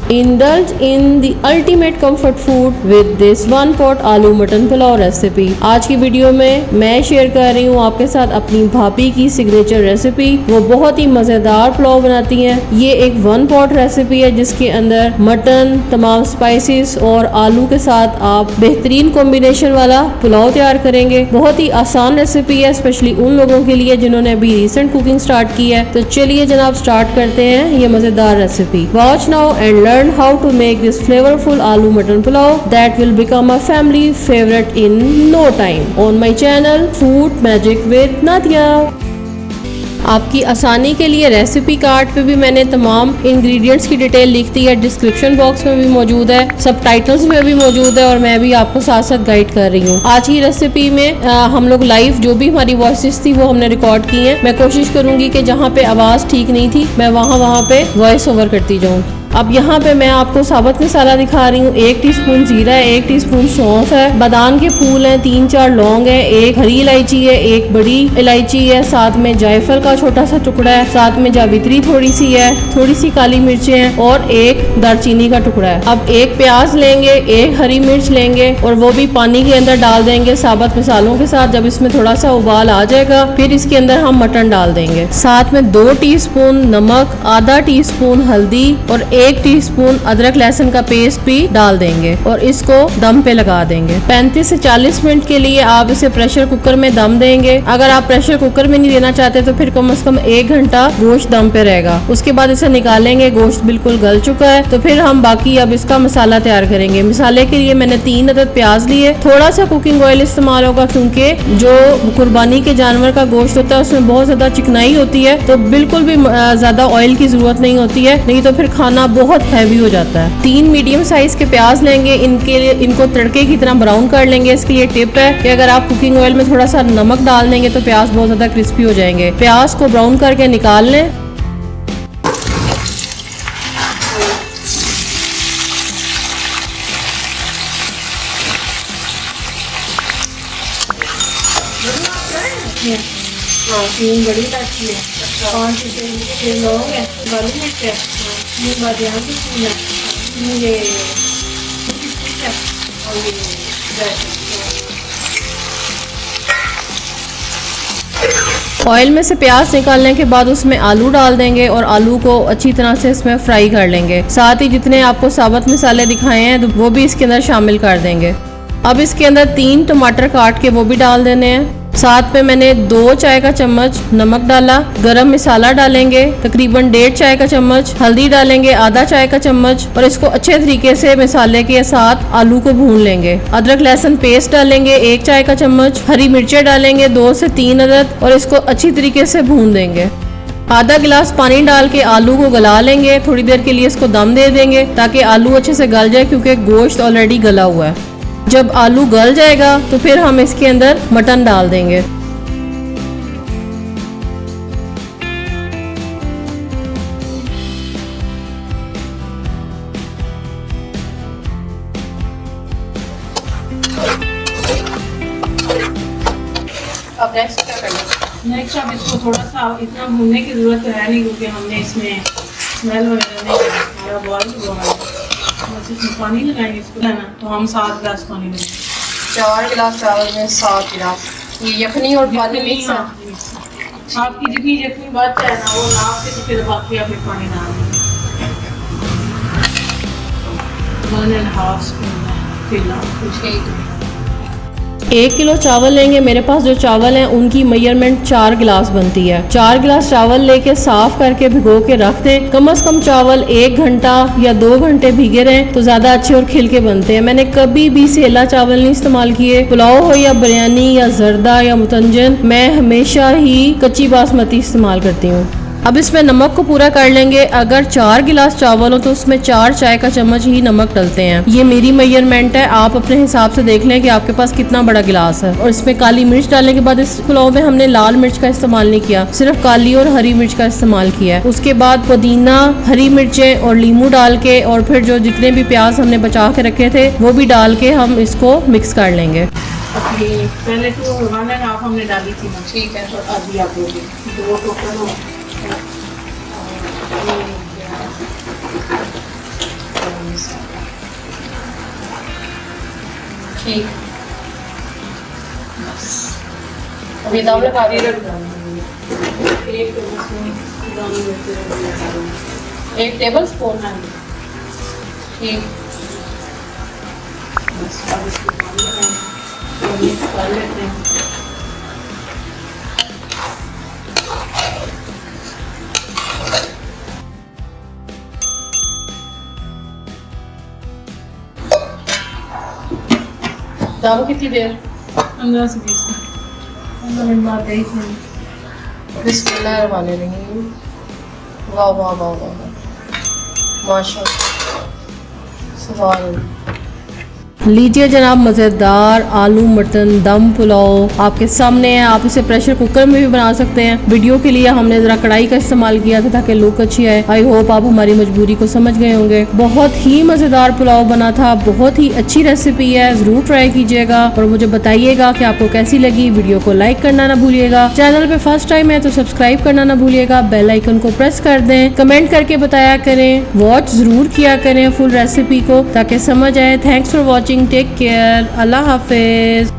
Indulge in the ultimate comfort food with this one pot आलू mutton pulao recipe. आज की video में मैं शेयर कर रही हूँ आपके साथ अपनी भाभी की सिग्नेचर रेसिपी। वो बहुत ही मजेदार पुलाव बनाती हैं। ये एक वन पॉट रेसिपी है जिसके अंदर मटन, तमाम स्पाइसेस और आलू के साथ आप बेहतरीन कॉम्बिनेशन वाला पुलाव तैयार करेंगे। बहुत ही आसान रेसिपी है, स्पेशली उन लोगों के लिए जिन्होंने अभी रिसेंट कुकिंग स्टार्ट की है। तो चलिए जनाब स्टार्ट करते हैं ये मजेदार रेसिपी। Watch now and learn how to make this flavourful aloo mutton pulao that will become a family favourite in no time on my channel food magic with Nadia. आपकी आसानी के लिए रेसिपी कार्ड पे भी मैंने तमाम इंग्रेडिएंट्स की डिटेल लिख दी है, डिस्क्रिप्शन बॉक्स में भी मौजूद है, सबटाइटल्स में भी मौजूद है और मैं भी आपको साथ साथ गाइड कर रही हूँ। आज की रेसिपी में हम लोग लाइव जो भी हमारी वॉइसेस थी वो हमने रिकॉर्ड की हैं। मैं कोशिश करूंगी कि जहाँ पे आवाज़ ठीक नहीं थी मैं वहाँ पे वॉइस ओवर करती जाऊँ। अब यहाँ पे मैं आपको साबुत मसाला दिखा रही हूँ। 1 टीस्पून जीरा है, 1 टीस्पून सौंफ है, बादाम के फूल हैं, 3-4 लौंग है, 1 हरी इलायची है, 1 बड़ी इलायची है, साथ में जायफल का छोटा सा टुकड़ा है, साथ में जावित्री थोड़ी सी है, थोड़ी सी काली मिर्चें हैं और 1 दालचीनी का टुकड़ा है। अब 1 प्याज लेंगे, 1 हरी मिर्च लेंगे और वो भी पानी के अंदर डाल देंगे साबुत मसालों के साथ। जब इसमें थोड़ा सा उबाल आ जाएगा फिर इसके अंदर हम मटन डाल देंगे। साथ में 2 टीस्पून नमक, आधा टीस्पून हल्दी और 1 टीस्पून अदरक लहसुन का पेस्ट भी डाल देंगे और इसको दम पे लगा देंगे। 35 से 40 मिनट के लिए आप इसे प्रेशर कुकर में दम देंगे। अगर आप प्रेशर कुकर में नहीं देना चाहते तो फिर कम से कम 1 घंटा गोश्त दम पे रहेगा। उसके बाद इसे निकालेंगे, गोश्त बिल्कुल गल चुका है। तो फिर हम बाकी अब इसका मसाला तैयार करेंगे। मसाले के लिए मैंने 3 अदद प्याज लिए। थोड़ा सा कुकिंग ऑयल इस्तेमाल होगा क्योंकि जो कुर्बानी के जानवर का गोश्त होता है उसमें बहुत ज्यादा चिकनाई होती है, तो बिल्कुल भी ज्यादा ऑयल की जरूरत नहीं होती है, नहीं तो फिर खाना बहुत हैवी हो जाता है। 3 मीडियम साइज के प्याज लेंगे, इनको तड़के की तरह ब्राउन कर लेंगे। इसके लिए टिप है कि अगर आप कुकिंग ऑयल में थोड़ा सा नमक डाल देंगे तो प्याज बहुत ज्यादा क्रिस्पी हो जाएंगे। प्याज को ब्राउन करके निकाल लें। तीन बड़ी इलायची है, 5 से लौंग है, काली मिर्च है, बादाम के फूल है, ये है और ये ऑयल में से प्याज निकालने के बाद उसमें आलू डाल देंगे और आलू को अच्छी तरह से इसमें फ्राई कर लेंगे। साथ ही जितने आपको साबुत मसाले दिखाए हैं तो वो भी इसके अंदर शामिल कर देंगे। अब इसके अंदर 3 टमाटर काट के वो भी डाल देने हैं। साथ में मैंने 2 चाय का चम्मच नमक डाला, गरम मसाला डालेंगे तकरीबन 1.5 चाय का चम्मच, हल्दी डालेंगे आधा चाय का चम्मच और इसको अच्छे तरीके से मसाले के साथ आलू को भून लेंगे। अदरक लहसुन पेस्ट डालेंगे 1 चाय का चम्मच, हरी मिर्चें डालेंगे 2 से 3 अदद और इसको अच्छी तरीके से भून देंगे। आधा गिलास पानी डाल के आलू को गला लेंगे। थोड़ी देर के लिए इसको दम दे देंगे ताकि आलू अच्छे से गल जाए क्योंकि गोश्त ऑलरेडी गला हुआ है। जब आलू गल जाएगा तो फिर हम इसके अंदर मटन डाल देंगे। अब नेक्स्ट क्या करना है? नेक्स्ट अब इसको थोड़ा सा इतना भूनने की जरूरत तो है नहीं क्योंकि हमने इसमें स्मेल वगैरह नहीं करना, हमारा बॉयल हुआ है। बस इसमें पानी लगाएंगे इसको ना, तो हम 7 गिलास पानी लेंगे। 4 गिलास चावल में 7 गिलास ये यखनी और पानी मिक्स है। आपकी जितनी जितनी बात है ना वो नाप के तो फिर बाकी आप पानी डाल देंगे। 1.5 स्पून फिर 1 किलो चावल लेंगे। मेरे पास जो चावल हैं उनकी मेजरमेंट 4 गिलास बनती है। 4 गिलास चावल लेके साफ करके भिगो के रख दें। कम से कम चावल 1 घंटा या 2 घंटे भीगे रहें तो ज्यादा अच्छे और खिल के बनते हैं। मैंने कभी भी सेला चावल नहीं इस्तेमाल किए। पुलाव हो या बिरयानी या जर्दा या मुतंजन, मैं हमेशा ही कच्ची बासमती इस्तेमाल करती हूँ। अब इसमें नमक को पूरा कर लेंगे। अगर 4 गिलास चावल हो तो उसमें 4 चाय का चम्मच ही नमक डलते हैं। ये मेरी मेजरमेंट है, आप अपने हिसाब से देख लें कि आपके पास कितना बड़ा गिलास है। और इसमें काली मिर्च डालने के बाद इस पुलाव में हमने लाल मिर्च का इस्तेमाल नहीं किया, सिर्फ काली और हरी मिर्च का इस्तेमाल किया है। उसके बाद पुदीना, हरी मिर्चें और नींबू डाल के और फिर जो जितने भी प्याज हमने बचा के रखे थे वो भी डाल के हम इसको मिक्स कर लेंगे। अभी पहले तो 1.5 हमने डाली थी ना, ठीक है। और अभी आप दोगे 2 टोटल हो। ठीक, अभी दम लगा दी। एक टेबल स्पून। ठीक, बस अब इसको पानी लगाएं, और मिक्स कर लेते हैं। दम कितनी देर? 15 से 20 मिनट। 15 मिनट बाद देख लेंगे। बिस्मिल्लाहिर्रहमानिर्रहीम। वाह वाह वाह वाह, माशाअल्लाह, सुभान अल्लाह। लीजिए जनाब, मज़ेदार आलू मटन दम पुलाव आपके सामने है। आप इसे प्रेशर कुकर में भी बना सकते हैं। वीडियो के लिए हमने ज़रा कढ़ाई का इस्तेमाल किया था ताकि लुक अच्छी आए। आई होप आप हमारी मजबूरी को समझ गए होंगे। बहुत ही मज़ेदार पुलाव बना था, बहुत ही अच्छी रेसिपी है, ज़रूर ट्राई कीजिएगा और मुझे बताइएगा कि आपको कैसी लगी। वीडियो को लाइक करना ना भूलिएगा, चैनल पे फर्स्ट टाइम है तो सब्सक्राइब करना ना भूलिएगा, बेल आइकन को प्रेस कर दें, कमेंट करके बताया करें, वॉच ज़रूर किया करें फुल रेसिपी को ताकि समझ आए। Thanks for watching, take care, अल्लाह हाफिज।